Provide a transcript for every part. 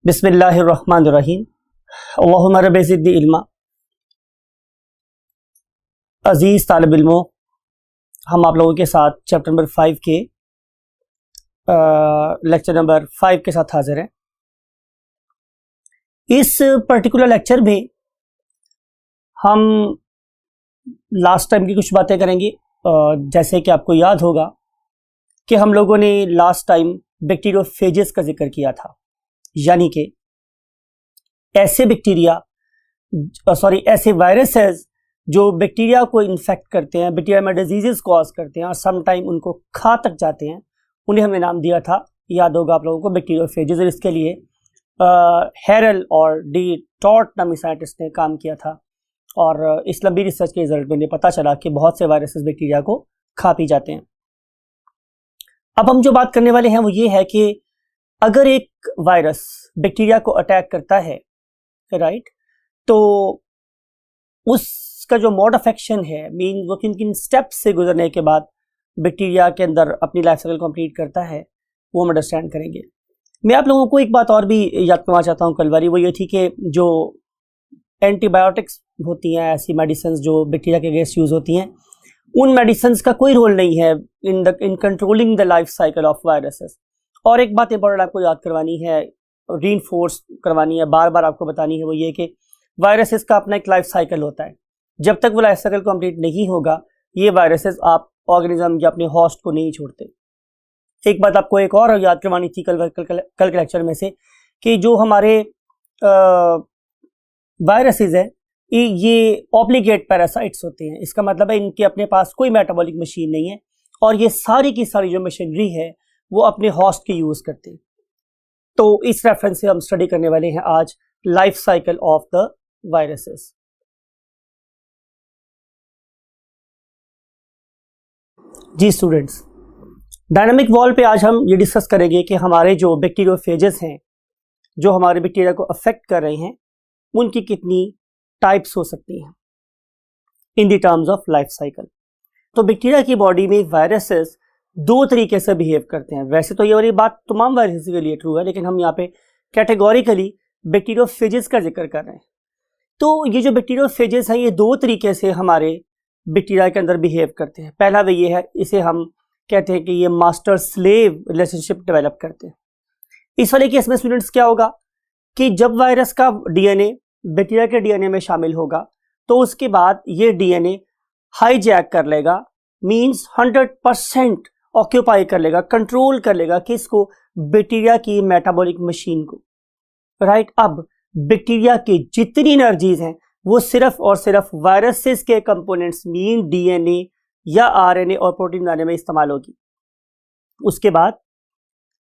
बिस्मिल्लाहिर्रहमानिर्रहीम। अल्लाहुम्मा रब्बि ज़िदनी इल्मा। अज़ीज़ तालिब इल्मों, हम आप लोगों के साथ चैप्टर नंबर 5 के लेक्चर नंबर 5 के साथ हाजिर हैं। इस पर्टिकुलर लेक्चर में हम लास्ट टाइम की कुछ बातें करेंगे। जैसे कि आपको याद होगा कि हम लोगों ने लास्ट टाइम बैक्टीरियोफेजेस का जिक्र किया था, यानी कि ऐसे ऐसे वायरसेस जो बैक्टीरिया को इन्फेक्ट करते हैं, बैक्टीरिया में डिजीजेस कॉज करते हैं और सम टाइम उनको खा तक जाते हैं। उन्हें हमने नाम दिया था, याद होगा आप लोगों को, बैक्टीरियोफेजेस। और इसके लिए हेरल और डी टॉर्ट नामी साइंटिस्ट ने काम किया था और इस लंबी रिसर्च के रिजल्ट में पता चला कि बहुत से वायरसेस बैक्टीरिया को खा पी जाते हैं। अब हम जो बात करने वाले हैं वो ये है कि अगर एक वायरस बैक्टीरिया को अटैक करता है, राइट, तो उसका जो मोड ऑफ एक्शन है, मीन वो किन किन स्टेप्स से गुजरने के बाद बैक्टीरिया के अंदर अपनी लाइफ साइकिल कंप्लीट करता है, वो हम अंडरस्टैंड करेंगे। मैं आप लोगों को एक बात और भी याद करना चाहता हूँ कल वाली, वो ये थी कि जो एंटीबायोटिक्स होती हैं, ऐसी मेडिसिन जो बैक्टीरिया के अगेंस्ट यूज होती हैं, उन मेडिसिन का कोई रोल नहीं है in controlling the life cycle of viruses. और एक बात इंपॉर्टेंट आपको याद करवानी है, रीइंफोर्स करवानी है, बार बार आपको बतानी है, वो ये कि वायरसेस का अपना एक लाइफ साइकिल होता है। जब तक वो लाइफ साइकिल कंप्लीट नहीं होगा, ये वायरसेस आप ऑर्गेनिज्म या अपने होस्ट को नहीं छोड़ते। एक बात आपको एक और याद करवानी थी कल के लेक्चर में से, कि जो हमारे वायरसेस है ये ऑब्लिगेट पैरासाइट्स होते हैं। इसका मतलब है इनके अपने पास कोई मेटाबॉलिक मशीन नहीं है और ये सारी की सारी जो मशीनरी है वो अपने होस्ट की यूज करते हैं। तो इस रेफरेंस से हम स्टडी करने वाले हैं आज life cycle of the viruses. जी स्टूडेंट्स, डायनामिक वॉल पे आज हम ये डिस्कस करेंगे कि हमारे जो बैक्टीरियोफेजेस हैं, जो हमारे बैक्टीरिया को अफेक्ट कर रहे हैं, उनकी कितनी टाइप्स हो सकती हैं in the terms of life cycle. तो बैक्टीरिया की बॉडी में वायरसेस दो तरीके से बिहेव करते हैं। वैसे तो ये वाली बात तमाम वायरसेस के लिए ट्रू है, लेकिन हम यहाँ पे कैटेगोरिकली बैक्टीरियोफेजेस का जिक्र कर रहे हैं। तो ये जो बैक्टीरियोफेजेस हैं, ये दो तरीके से हमारे बैक्टीरिया के अंदर बिहेव करते हैं। पहला वे ये है, इसे हम कहते हैं कि ये मास्टर स्लेव रिलेशनशिप डेवलप करते हैं। इस वाले केस में स्टूडेंट्स क्या होगा कि जब वायरस का डीएनए बैक्टीरिया के डीएनए में शामिल होगा, तो उसके बाद ये डीएनए हाईजैक कर लेगा, मींस 100% ऑक्यूपाई कर लेगा, कंट्रोल कर लेगा किसको, बैक्टीरिया की मेटाबॉलिक मशीन को, राइट। अब बैक्टीरिया की जितनी एनर्जीज हैं वो सिर्फ और सिर्फ वायरसेस के कंपोनेंट्स, मीन डीएनए या आरएनए और प्रोटीन बनाने में इस्तेमाल होगी। उसके बाद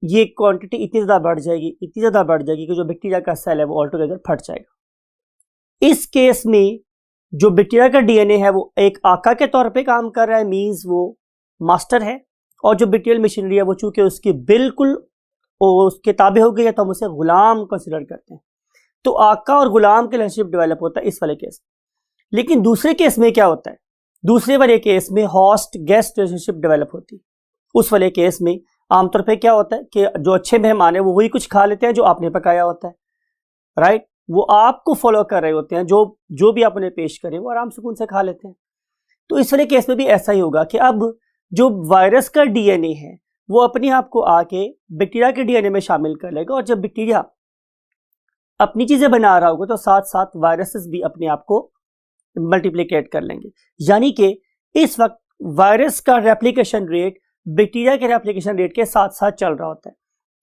ये क्वांटिटी इतनी ज़्यादा बढ़ जाएगी कि जो बैक्टीरिया का सेल है वो ऑल टुगेदर फट जाएगा। इस केस में जो बैक्टीरिया का डीएनए है वो एक आका के तौर पे काम कर रहा है, मींस वो मास्टर है, और जो बैक्टीरियल मशीनरी है वो चूंकि उसकी बिल्कुल उसके ताबे हो गई है, तो हम उसे गुलाम कंसिडर करते हैं। तो आका और गुलाम के रिलेशनशिप डेवलप होता है इस वाले केस। लेकिन दूसरे केस में क्या होता है, दूसरे वाले केस में हॉस्ट गेस्ट रिलेशनशिप डेवलप होती है। उस वाले केस में आमतौर पर क्या होता है कि जो अच्छे मेहमान है वो वही कुछ खा लेते हैं जो आपने पकाया होता है, राइट। वो आपको फॉलो कर रहे होते हैं, जो भी आप उन्हें पेश करें वो आराम सुकून से खा लेते हैं। तो इस वाले केस में भी ऐसा ही होगा कि अब जो वायरस का डीएनए है वो अपने आप को आके बैक्टीरिया के डीएनए में शामिल कर लेगा, और जब बैक्टीरिया अपनी चीजें बना रहा होगा तो साथ साथ वायरसेस भी अपने आप को मल्टीप्लिकेट कर लेंगे। यानी कि इस वक्त वायरस का रेप्लिकेशन रेट बैक्टीरिया के रेप्लिकेशन रेट के साथ साथ चल रहा होता है।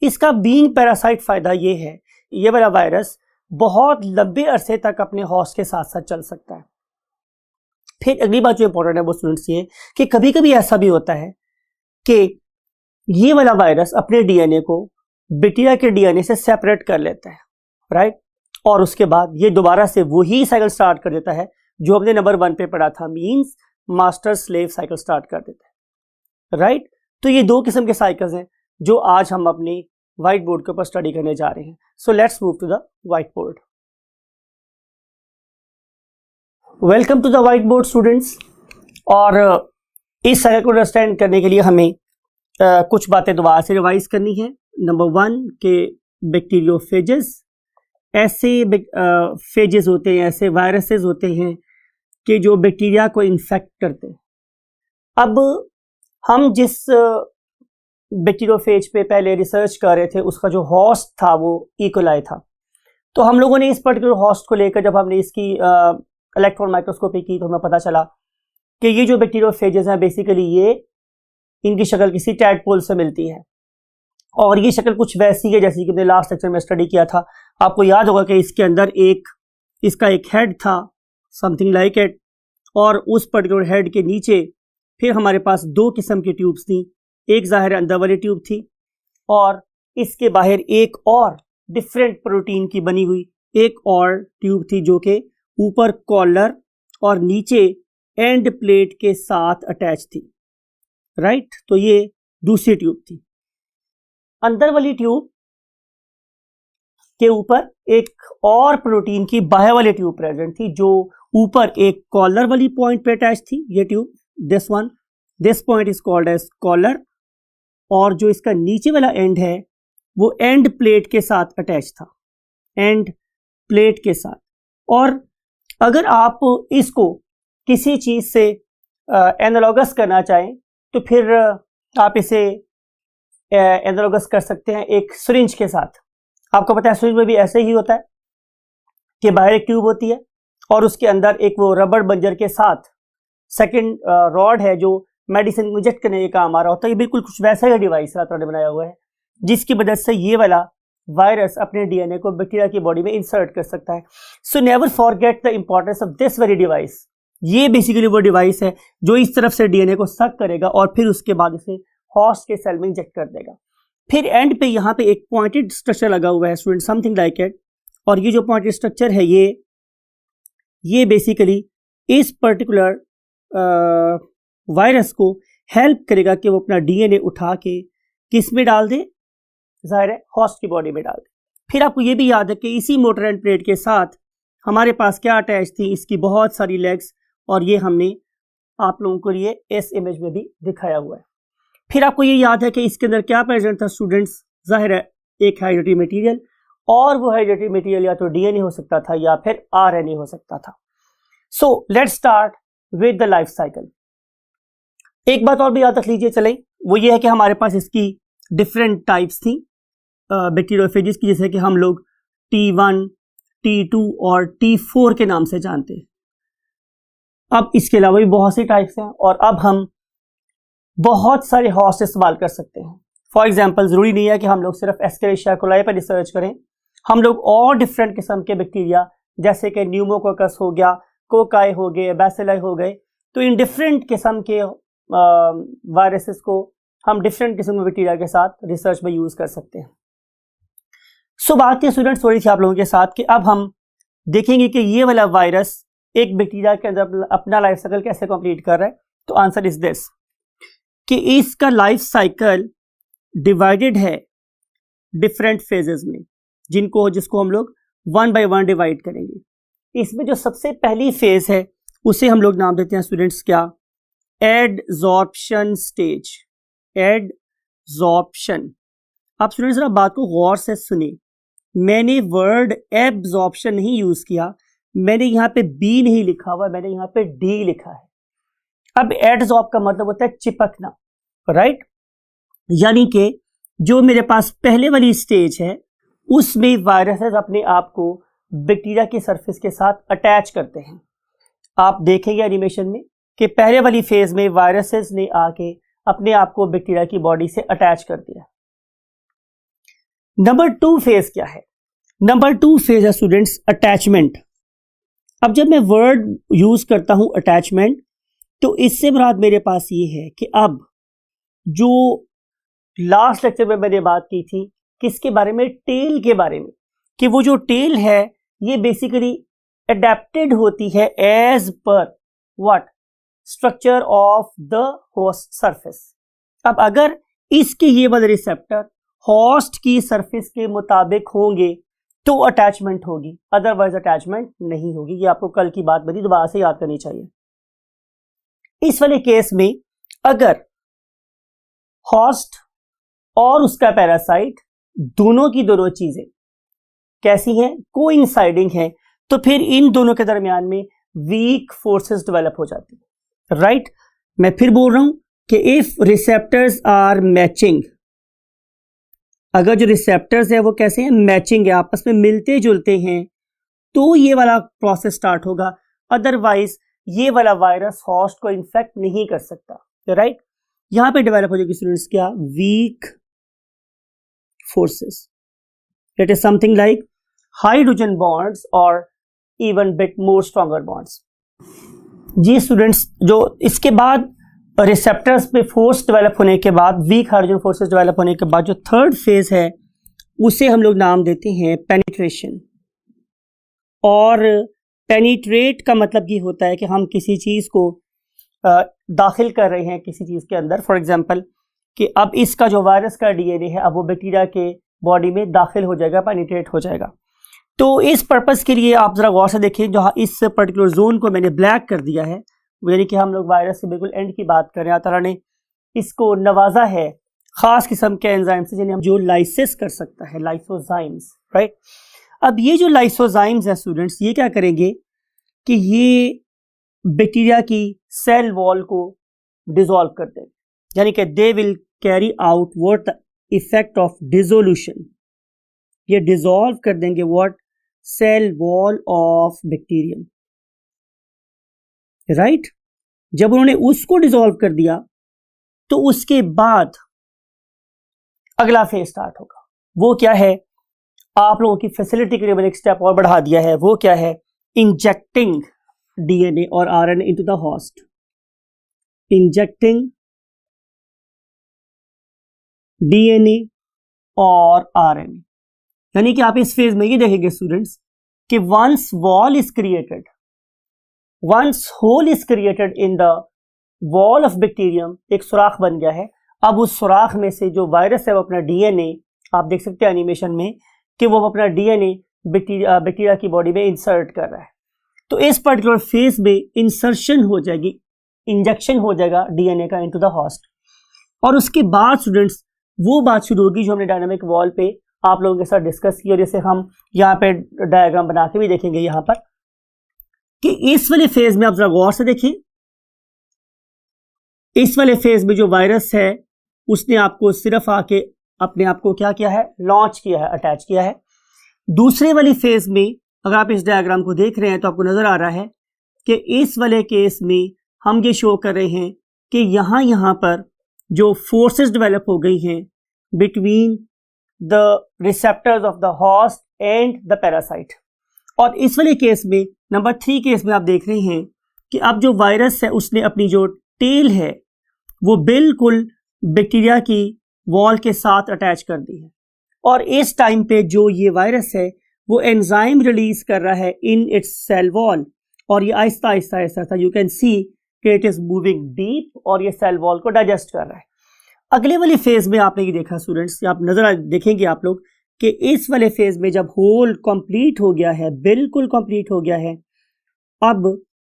इसका बीइंग पैरासाइट फायदा ये है, ये वाला वायरस बहुत लंबे अरसे तक अपने होस्ट के साथ साथ चल सकता है। फिर अगली बात जो इंपॉर्टेंट है वो स्टूडेंट्स ये कि कभी कभी ऐसा भी होता है कि ये वाला वायरस अपने डीएनए को बैक्टीरिया के डीएनए से सेपरेट कर लेता है, राइट, और उसके बाद ये दोबारा से वही साइकिल स्टार्ट कर देता है जो हमने नंबर 1 पे पढ़ा था, means master slave cycle start कर देता है, राइट। तो ये दो किस्म के साइकिल्स हैं जो आज हम अपने व्हाइट बोर्ड के ऊपर स्टडी करने जा रहे हैं। So let's move to the whiteboard. Welcome to the whiteboard students. और इस साइकिल को अंडरस्टैंड करने के लिए हमें कुछ बातें दोबारा से रिवाइज करनी है। नंबर 1 के बैक्टीरियोफेजेस ऐसे फेजेस होते हैं, ऐसे वायरसेस होते हैं कि जो बैक्टीरिया को इन्फेक्ट करते हैं। अब हम जिस बैक्टीरियोफेज पे पहले रिसर्च कर रहे थे उसका जो होस्ट था वो इकोलाई था। तो हम लोगों ने इस पर्टिकुलर होस्ट को लेकर जब हमने इसकी इलेक्ट्रॉन माइक्रोस्कोपी की तो हमें पता चला कि ये जो बैक्टीरियोफेजेस हैं बेसिकली ये इनकी शक्ल किसी टैडपोल से मिलती है, और ये शक्ल कुछ वैसी है जैसी कि हमने लास्ट लेक्चर में स्टडी किया था। आपको याद होगा कि इसके अंदर इसका एक हेड था, समथिंग लाइक इट, और उस पर्टिकुलर हेड के नीचे फिर हमारे पास दो किस्म की ट्यूब्स थी। एक ज़ाहिर अंदर वाली ट्यूब थी और इसके बाहर एक और डिफरेंट प्रोटीन की बनी हुई एक और ट्यूब थी जो कि ऊपर कॉलर और नीचे एंड प्लेट के साथ अटैच थी, राइट। तो ये दूसरी ट्यूब थी। अंदर वाली ट्यूब के ऊपर एक और प्रोटीन की बाहर वाली ट्यूब प्रेजेंट थी जो ऊपर एक कॉलर वाली पॉइंट पे अटैच थी। ये tube this point is called as collar, और जो इसका नीचे वाला एंड है वो एंड प्लेट के साथ अटैच था, एंड प्लेट के साथ। और अगर आप इसको किसी चीज से एनालॉगस करना चाहें तो फिर आप इसे एनालॉगस कर सकते हैं एक सिरिंज के साथ। आपको पता है सिरिंज में भी ऐसे ही होता है कि बाहर एक ट्यूब होती है और उसके अंदर एक वो रबड़ बंजर के साथ सेकंड रॉड है जो मेडिसिन को इंजेक्ट करने के काम आ रहा होता है। ये बिल्कुल कुछ वैसा ही डिवाइस ने बनाया हुआ है जिसकी मदद से ये वाला वायरस अपने डीएनए को बैक्टीरिया की बॉडी में इंसर्ट कर सकता है। So never forget the importance of this very device. ये बेसिकली वो डिवाइस है जो इस तरफ से डीएनए को सक करेगा और फिर उसके बाद उसे होस्ट के सेल में इंजेक्ट कर देगा। फिर एंड पे यहाँ पे एक पॉइंटेड स्ट्रक्चर लगा हुआ है स्टूडेंट, समथिंग लाइक इट। और ये जो पॉइंटेड स्ट्रक्चर है ये बेसिकली इस पर्टिकुलर वायरस को हेल्प करेगा कि वो अपना डीएनए उठा के किस में डाल दे, जाहिर है होस्ट की बॉडी में डाल दे। फिर आपको ये भी याद है कि इसी मोटर एंड प्लेट के साथ हमारे पास क्या अटैच थी, इसकी बहुत सारी लेग्स, और ये हमने आप लोगों को ये इस इमेज में भी दिखाया हुआ है। फिर आपको ये याद है कि इसके अंदर क्या प्रेजेंट था स्टूडेंट्स, जाहिर है एक हाइड्रेटिव मटेरियल, और वो हाइड्रेटिव मटेरियल या तो डीएनए हो सकता था या फिर आरएनए हो सकता था। So let's start with the life cycle. एक बात और भी याद रख लीजिए चले, वो ये है कि हमारे पास इसकी डिफरेंट टाइप्स थी बैक्टीरियोफेजेस की, जैसे कि हम लोग T1, T2 और T4 के नाम से जानते हैं। अब इसके अलावा भी बहुत सी टाइप्स हैं और अब हम बहुत सारे होस्ट इस्तेमाल कर सकते हैं। फॉर एग्जाम्पल ज़रूरी नहीं है कि हम लोग सिर्फ एस्केरिशिया कोलाई पर रिसर्च करें, हम लोग और डिफरेंट किस्म के बैक्टीरिया जैसे कि न्यूमोकोकस हो गया, कोकाई हो गए, बैसिलाई हो गए, तो इन डिफरेंट किस्म के वायरसेस को हम डिफरेंट किस्म के बैक्टीरिया के साथ रिसर्च में यूज़ कर सकते हैं। सो बात ये स्टूडेंट्स हो रही थी आप लोगों के साथ कि अब हम देखेंगे कि ये वाला वायरस एक बैक्टीरिया के अंदर अपना लाइफ साइकिल कैसे कंप्लीट कर रहा है। तो आंसर इज दिस कि इसका लाइफ साइकिल डिवाइडेड है डिफरेंट फेजेस में, जिसको हम लोग 1 बाय 1 डिवाइड करेंगे। इसमें जो सबसे पहली फेज है उसे हम लोग नाम देते हैं स्टूडेंट्स क्या, एडजॉर्प्शन स्टेज। एडजॉर्प्शन। आप स्टूडेंट्स जरा बात को गौर से सुने, मैंने वर्ड एब्जॉर्प्शन नहीं यूज किया, मैंने यहाँ पे बी नहीं लिखा हुआ, मैंने यहाँ पे डी लिखा है। अब एडजॉर्ब का मतलब होता है चिपकना, राइट। यानी कि जो मेरे पास पहले वाली स्टेज है उसमें वायरसेस अपने आप को बैक्टीरिया की सरफेस के साथ अटैच करते हैं। आप देखेंगे एनिमेशन में कि पहले वाली फेज में वायरसेस ने आके अपने आप को बैक्टीरिया की बॉडी से अटैच कर दिया। नंबर 2 फेज क्या है? नंबर 2 फेज है स्टूडेंट्स अटैचमेंट। अब जब मैं वर्ड यूज करता हूं अटैचमेंट, तो इससे मुराद मेरे पास ये है कि अब जो लास्ट लेक्चर में मैंने बात की थी किसके बारे में, टेल के बारे में, कि वो जो टेल है ये बेसिकली अडेप्टेड होती है as per what, structure of the host surface. अब अगर इसके ये वाले रिसेप्टर होस्ट की सरफेस के मुताबिक होंगे तो अटैचमेंट होगी, अदरवाइज अटैचमेंट नहीं होगी। ये आपको कल की बात बनी, दोबारा से याद करनी चाहिए। इस वाले केस में अगर होस्ट और उसका पैरासाइट दोनों की दोनों चीजें कैसी हैं, कोइंसाइडिंग हैं, तो फिर इन दोनों के दरमियान में वीक फोर्सेस डेवलप हो जाती है, राइट। मैं फिर बोल रहा हूं कि इफ रिसेप्टर्स आर मैचिंग, अगर जो रिसेप्टर्स है वो कैसे हैं, मैचिंग है, आपस में मिलते जुलते हैं, तो ये वाला प्रोसेस स्टार्ट होगा, अदरवाइज ये वाला वायरस होस्ट को इन्फेक्ट नहीं कर सकता, राइट। यहां पे डेवलप हो जाएगी स्टूडेंट्स क्या, weak forces, it is something like hydrogen bonds और even bit more stronger bonds. जी स्टूडेंट्स, जो इसके बाद रिसेप्टर्स पे फोर्स डेवलप होने के बाद, वीक हाइड्रोजन फोर्सेस डेवलप होने के बाद जो थर्ड फेज है उसे हम लोग नाम देते हैं पेनिट्रेशन। और पेनिट्रेट का मतलब ये होता है कि हम किसी चीज़ को दाखिल कर रहे हैं किसी चीज़ के अंदर, फॉर एग्जांपल कि अब इसका जो वायरस का डीएनए है अब वो बैक्टीरिया के बॉडी में दाखिल हो जाएगा, पेनिट्रेट हो जाएगा। तो इस पर्पस के लिए आप ज़रा गौर से देखिए, जो इस पर्टिकुलर जोन को मैंने ब्लैक कर दिया है, यानी कि हम लोग वायरस के बिल्कुल एंड की बात कर रहे हैं। अल्लाह ताला ने इसको नवाजा है ख़ास किस्म के एंजाइम से, जिन्हें हम जो लाइसिस कर सकता है, लाइसोजाइम्स, राइट। अब ये जो लाइसोजाइम्स हैं स्टूडेंट्स, ये क्या करेंगे कि ये बैक्टीरिया की सेल वॉल को डिसॉल्व कर देंगे, यानी कि they will carry out what the effect of dissolution, ये डिसॉल्व कर देंगे what, cell wall of bacterium, right. जब उन्होंने उसको डिसॉल्व कर दिया तो उसके बाद अगला फेज स्टार्ट होगा। वो क्या है, आप लोगों की फैसिलिटी के लिए मैंने एक स्टेप और बढ़ा दिया है, वो क्या है, इंजेक्टिंग डीएनए और RNA into the host, injecting DNA और आरएनए। यानी कि आप इस फेज में ये देखेंगे स्टूडेंट्स कि once wall is created, once hole is created in the wall of bacterium, एक सुराख बन गया है। अब उस सुराख में से जो वायरस है वो अपना डीएनए, आप देख सकते हैं एनिमेशन में कि वो अपना डीएनए बैक्टीरिया की बॉडी में इंसर्ट कर रहा है। तो इस पर्टिकुलर फेज में इंसर्शन हो जाएगी, इंजेक्शन हो जाएगा डीएनए का इनटू द होस्ट। और उसके बाद स्टूडेंट्स वो बात शुरू होगी जो हमने डायनामिक वॉल पे आप लोगों के साथ डिस्कस की, और जैसे हम यहाँ पे डायग्राम बना के भी देखेंगे यहाँ पर, कि इस वाले फेज में आप जरा गौर से देखिए, इस वाले फेज में जो वायरस है उसने आपको सिर्फ आके अपने आप को क्या किया है, लॉन्च किया है, अटैच किया है। दूसरे वाली फेज में अगर आप इस डायग्राम को देख रहे हैं तो आपको नजर आ रहा है कि इस वाले केस में हम ये शो कर रहे हैं कि यहाँ पर जो फोर्सेस डेवलप हो गई हैं between the receptors of the host and the parasite. और इस वाले केस में नंबर 3 केस में आप देख रहे हैं कि अब जो वायरस है उसने अपनी जो टेल है वो बिल्कुल बैक्टीरिया की वॉल के साथ अटैच कर दी है, और इस टाइम पे जो ये वायरस है वो एंजाइम रिलीज कर रहा है इन इट्स सेल वॉल, और ये Aahista Aahista Aahista you can see कि इट इज मूविंग डीप और ये सेल वॉल को डाइजेस्ट कर रहा है। अगले वाले फेज में आपने ये देखा स्टूडेंट्स, आप नजर देखेंगे आप लोग कि इस वाले फेज में जब होल कंप्लीट हो गया है, बिल्कुल कंप्लीट हो गया है, अब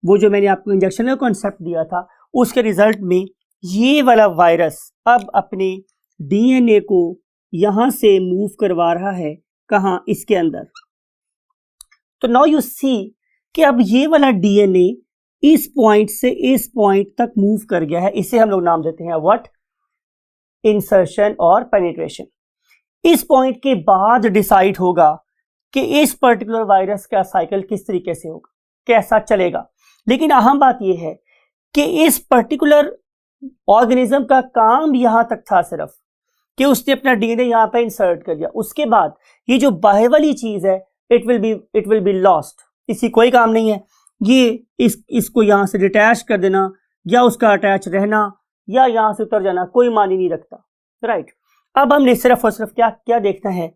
वो जो मैंने आपको इंजेक्शन का कॉन्सेप्ट दिया था उसके रिजल्ट में ये वाला वायरस अब अपने डीएनए को यहां से मूव करवा रहा है, कहां, इसके अंदर। तो नाउ यू सी कि अब ये वाला डीएनए इस पॉइंट से इस पॉइंट तक मूव कर गया है। इसे हम लोग नाम देते हैं व्हाट, इंसर्शन और पेनिट्रेशन। इस पॉइंट के बाद डिसाइड होगा कि इस पर्टिकुलर वायरस का साइकिल किस तरीके से होगा, कैसा चलेगा। लेकिन अहम बात यह है कि इस पर्टिकुलर ऑर्गेनिज्म का काम यहां तक था सिर्फ कि उसने अपना डीएनए यहां पे इंसर्ट कर दिया। उसके बाद ये जो बाहर वाली चीज है इट विल बी लॉस्ट, इसी कोई काम नहीं है। ये इसको यहां से डिटैच कर देना या उसका अटैच रहना या यहां से उतर जाना कोई मानी नहीं रखता, राइट। अब हमने सिर्फ और सिर्फ क्या देखना है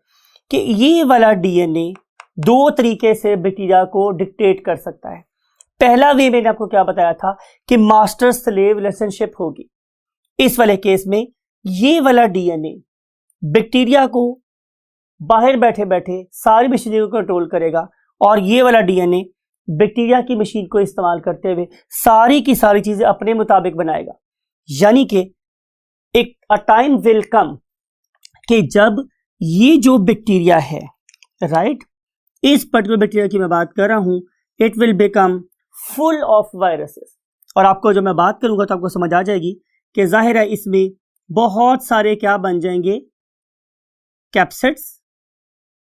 कि ये वाला डीएनए 2 तरीके से बैक्टीरिया को डिक्टेट कर सकता है। पहला वे मैंने आपको क्या बताया था कि मास्टर स्लेव रिलेशनशिप होगी। इस वाले केस में ये वाला डीएनए बैक्टीरिया को बाहर बैठे बैठे सारी मशीनरी को कंट्रोल करेगा, और ये वाला डीएनए बैक्टीरिया की मशीन को इस्तेमाल करते हुए सारी की सारी चीजें अपने मुताबिक बनाएगा। यानी कि एक टाइम विल कम कि जब ये जो बैक्टीरिया है, राइट, इस पर्टिकुलर बैक्टीरिया की मैं बात कर रहा हूं, it will become full of viruses. और आपको जब मैं बात करूंगा तो आपको समझ आ जाएगी कि जाहिर है इसमें बहुत सारे क्या बन जाएंगे, कैप्सिड्स।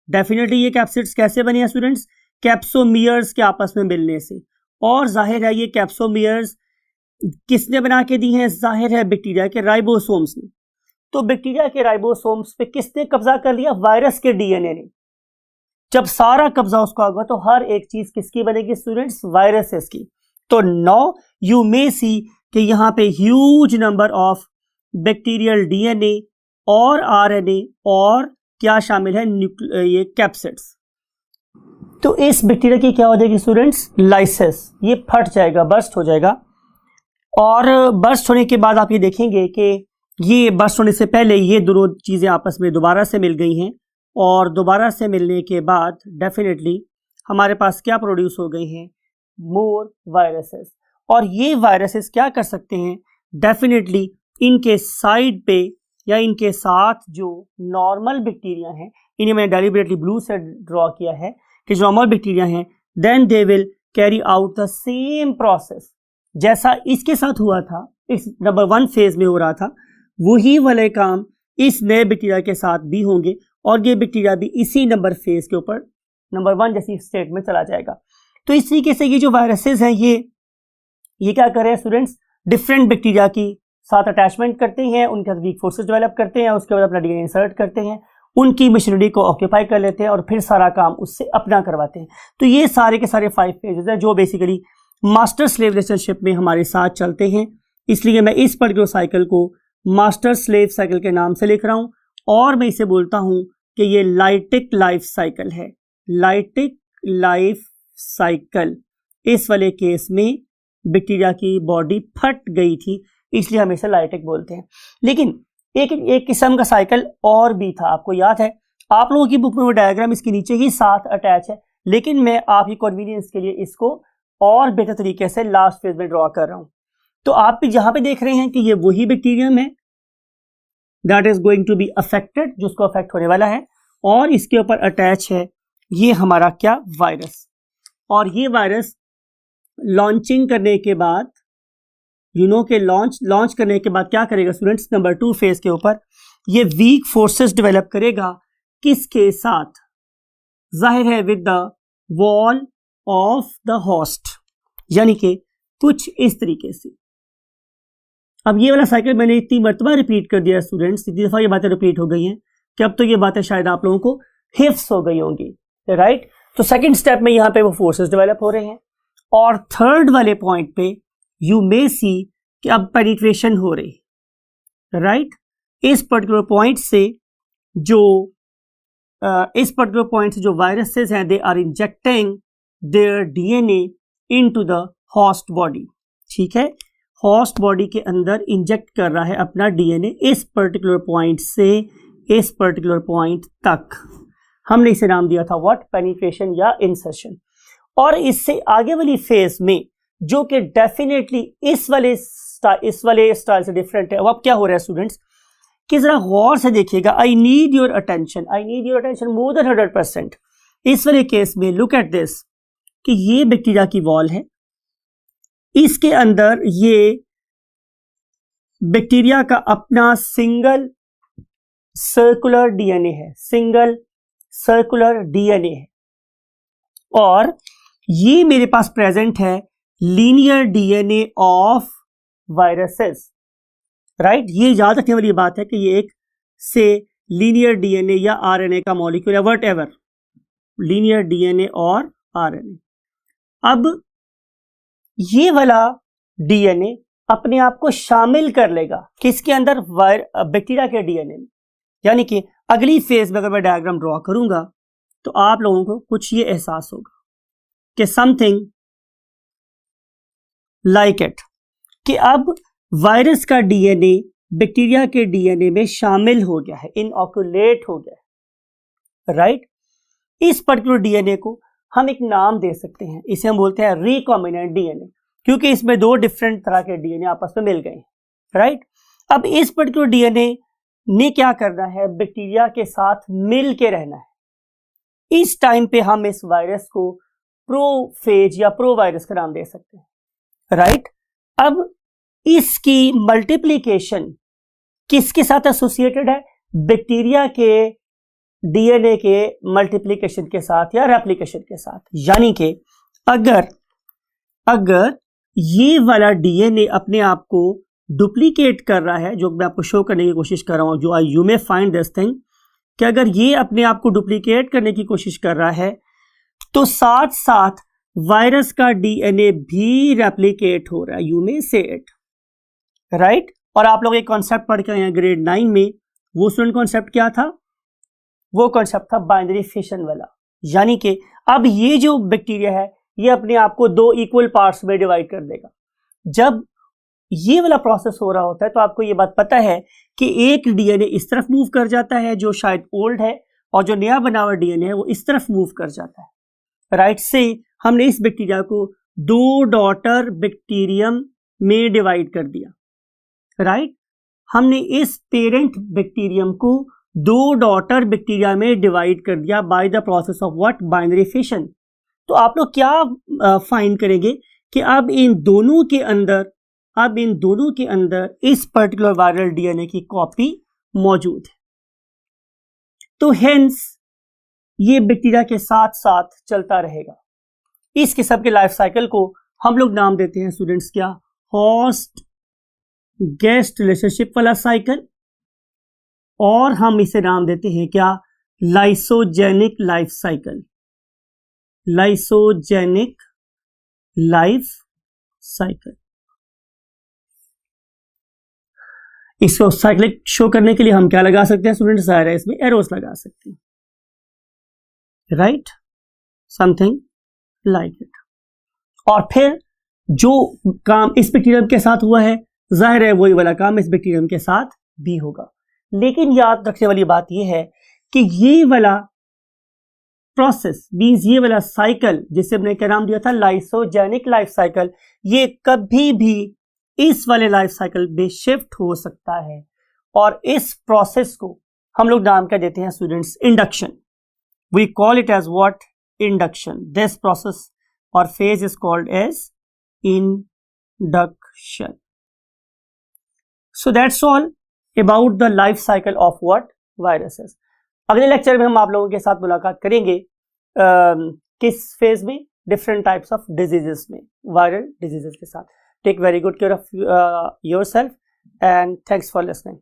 डेफिनेटली ये कैप्सिड्स कैसे बने हैं स्टूडेंट्स, कैप्सोमियर्स के आपस में मिलने से। और जाहिर है ये कैप्सोमियर्स किसने बना के दी हैं, जाहिर है बैक्टीरिया के राइबोसोम्स ने। तो बैक्टीरिया के राइबोसोम्स पे किसने कब्जा कर लिया, वायरस के डीएनए ने। जब सारा कब्जा उसका होगा तो हर एक चीज किसकी बनेगी स्टूडेंट्स, वायरसेस की। तो नाउ यू मे सी कि यहां पे huge number of bacterial DNA और आरएनए और क्या शामिल है, ये कैप्सिड्स। तो इस बैक्टीरिया की क्या हो जाएगी स्टूडेंट्स, लाइसिस। ये फट जाएगा, बर्स्ट हो जाएगा। और बर्स्ट होने के बाद आप ये देखेंगे कि ये बर्स्ट होने से पहले ये दोनों चीज़ें आपस में दोबारा से मिल गई हैं, और दोबारा से मिलने के बाद डेफिनेटली हमारे पास क्या प्रोड्यूस हो गई हैं, मोर वायरसेस। और ये वायरसेस क्या कर सकते हैं, डेफिनेटली इनके साइड पे या इनके साथ जो नॉर्मल बैक्टीरिया हैं, इन्हें मैंने डेलिबरेटली ब्लू से ड्रॉ किया है कि जो नॉर्मल बैक्टीरिया हैं, then they will carry out the same process जैसा इसके साथ हुआ था, इस नंबर 1 फेज में हो रहा था, वही वाले काम इस नए बैक्टीरिया के साथ भी होंगे, और ये बैक्टीरिया भी इसी नंबर फेज के ऊपर नंबर 1 जैसी स्टेट में चला जाएगा। तो इस तरीके से ये जो वायरसेस हैं ये क्या कर रहे हैं स्टूडेंट्स, डिफरेंट बैक्टीरिया की साथ अटैचमेंट करते हैं, उनके साथ वीक फोर्सेस डेवलप करते हैं, उसके बाद अपना डीएनए इंसर्ट करते हैं, उनकी मशीनरी को ऑक्यूपाई कर लेते हैं और फिर सारा काम उससे अपना करवाते हैं। तो ये सारे के सारे 5 फेजेस हैं जो बेसिकली मास्टर स्लेव रिलेशनशिप में हमारे साथ चलते हैं। इसलिए मैं इस पर्टिकुलर साइकिल को मास्टर स्लेव साइकिल के नाम से लिख रहा हूं, और मैं इसे बोलता हूं कि ये लाइटिक लाइफ साइकिल है। Lytic life cycle. इस वाले केस में बैक्टीरिया की बॉडी फट गई थी, इसलिए हम इसे लाइटिक बोलते हैं। लेकिन एक किस्म का साइकिल और भी था, आपको याद है, आप लोगों की बुक में वो डायग्राम इसके नीचे ही साथ अटैच है, लेकिन मैं आपकी कन्वीनियंस के लिए इसको और बेहतर तरीके से लास्ट फेज में ड्रॉ कर रहा हूं। तो आप भी जहां पे देख रहे हैं कि ये वही बैक्टीरियम है that is going to be affected, जो उसको अफेक्ट होने वाला है, और इसके ऊपर अटैच है ये हमारा क्या, वायरस। और ये वायरस लॉन्चिंग करने के बाद के लॉन्च करने के बाद क्या करेगा स्टूडेंट्स, नंबर 2 फेज के ऊपर ये वीक फोर्सेस डेवलप करेगा, किसके साथ, जाहिर है with the wall of the host, यानी कि कुछ इस तरीके से। अब ये वाला साइकिल मैंने इतनी मरतबा रिपीट कर दिया स्टूडेंट्स, इतनी दफा ये बातें रिपीट हो गई हैं कि अब तो ये बातें शायद आप लोगों को हिफ्स हो गई होंगी, राइट। तो सेकंड स्टेप में यहां पे वो फोर्सेस डेवलप हो रहे हैं, और थर्ड वाले पॉइंट पे यू मे सी कि अब पेनिट्रेशन हो रही, राइट। इस पर्टिकुलर पॉइंट से जो वायरसेस हैं, they are injecting their DNA into the host body, ठीक है। होस्ट बॉडी के अंदर इंजेक्ट कर रहा है अपना डीएनए इस पर्टिकुलर पॉइंट से इस पर्टिकुलर पॉइंट तक। हमने इसे नाम दिया था व्हाट, पेनिट्रेशन या इंसर्शन। और इससे आगे वाली फेज में जो कि डेफिनेटली इस वाले स्टाइल से डिफरेंट है, अब क्या हो रहा है स्टूडेंट्स कि जरा गौर से देखिएगा, I need your attention more than 100%। इस वाले केस में लुक एट दिस कि ये बैक्टीरिया की वॉल है, इसके अंदर ये बैक्टीरिया का अपना सिंगल सर्कुलर डीएनए है, और ये मेरे पास प्रेजेंट है linear DNA of viruses, right. ये याद रखने वाली बात है कि ये एक से लीनियर डीएनए या आरएनए का मॉलिक्यूल है, वट एवर, लीनियर डीएनए और आरएनए। अब ये वाला डीएनए अपने आप को शामिल कर लेगा किसके अंदर, बैक्टीरिया के डीएनए में। यानी कि अगली फेज में अगर मैं डायग्राम ड्रॉ करूंगा तो आप लोगों को कुछ ये एहसास होगा कि समथिंग लाइक इट, कि अब वायरस का डीएनए बैक्टीरिया के डीएनए में शामिल हो गया है, इनऑक्यूलेट हो गया है, राइट। इस पर्टिकुलर डीएनए को हम एक नाम दे सकते हैं, इसे हम बोलते हैं रिकॉम्बिनेंट डीएनए, क्योंकि इसमें 2 डिफरेंट तरह के डीएनए आपस में मिल गए, राइट। अब इस पर्टिकुलर डीएनए ने क्या करना है, बैक्टीरिया के साथ मिल के रहना है, इस टाइम पे हम इस वायरस को प्रोफेज या प्रो वायरस का नाम दे सकते हैं, राइट। अब इसकी मल्टीप्लीकेशन किसके साथ एसोसिएटेड है? बैक्टीरिया के डीएनए के मल्टीप्लीकेशन के साथ या रेप्लिकेशन के साथ। यानी कि अगर ये वाला डीएनए अपने आप को डुप्लीकेट कर रहा है, जो मैं आपको शो करने की कोशिश कर रहा हूं, जो you may find this thing, कि अगर ये अपने आप को डुप्लीकेट करने की कोशिश कर रहा है तो साथ साथ वायरस का डीएनए भी रेप्लिकेट हो रहा है, यू मे से इट, राइट। और आप लोग एक कॉन्सेप्ट पढ़ के आए हैं ग्रेड 9 में, वो स्टूडेंट कॉन्सेप्ट क्या था? वो कॉन्सेप्ट था बाइनरी फिशन वाला। यानी कि अब ये जो बैक्टीरिया है ये अपने आप को दो इक्वल पार्ट्स में डिवाइड कर देगा। जब ये वाला प्रोसेस हो रहा होता है तो आपको ये बात पता है कि एक डीएनए इस तरफ मूव कर जाता है जो शायद ओल्ड है, और जो नया बना हुआ डीएनए है वो इस तरफ मूव कर जाता है, राइट। से हमने इस बैक्टीरिया को दो डॉटर बैक्टीरियम में डिवाइड कर दिया, राइट। हमने इस पेरेंट बैक्टीरियम को दो डॉटर बैक्टीरिया में डिवाइड कर दिया by the process of what? Binary fission. तो आप लोग क्या फाइंड करेंगे कि अब इन दोनों के अंदर इस पर्टिकुलर वायरल डीएनए की कॉपी मौजूद है। तो हेंस ये बैक्टीरिया के साथ साथ चलता रहेगा। इस किस्म के लाइफ साइकिल को हम लोग नाम देते हैं स्टूडेंट्स क्या? होस्ट गेस्ट रिलेशनशिप वाला साइकिल, और हम इसे नाम देते हैं क्या? Lysogenic life cycle. Lysogenic life cycle. इसको साइक्लिक शो करने के लिए हम क्या लगा सकते हैं स्टूडेंट्स? जाहिर है इसमें एरोस लगा सकते हैं, राइट, समथिंग लाइक इट। और फिर जो काम इस बैक्टीरियम के साथ हुआ है, जाहिर है वही वाला काम इस बैक्टीरियम के साथ भी होगा। लेकिन याद रखने वाली बात यह है कि ये वाला प्रोसेस मींस ये वाला साइकिल, जिसे हमने क्या नाम दिया था? लाइसोजेनिक लाइफ साइकिल, ये कभी भी इस वाले लाइफ साइकिल में शिफ्ट हो सकता है। और इस प्रोसेस को हम लोग नाम क्या देते हैं students? Induction. We call it as what? Induction. This process और phase is called as induction. So that's all about the life cycle of what? Viruses. अगले लेक्चर में हम आप लोगों के साथ मुलाकात करेंगे किस फेज में? डिफरेंट टाइप्स ऑफ डिजीजेस में, वायरल डिजीजेस के साथ। Take very good care of yourself and thanks for listening.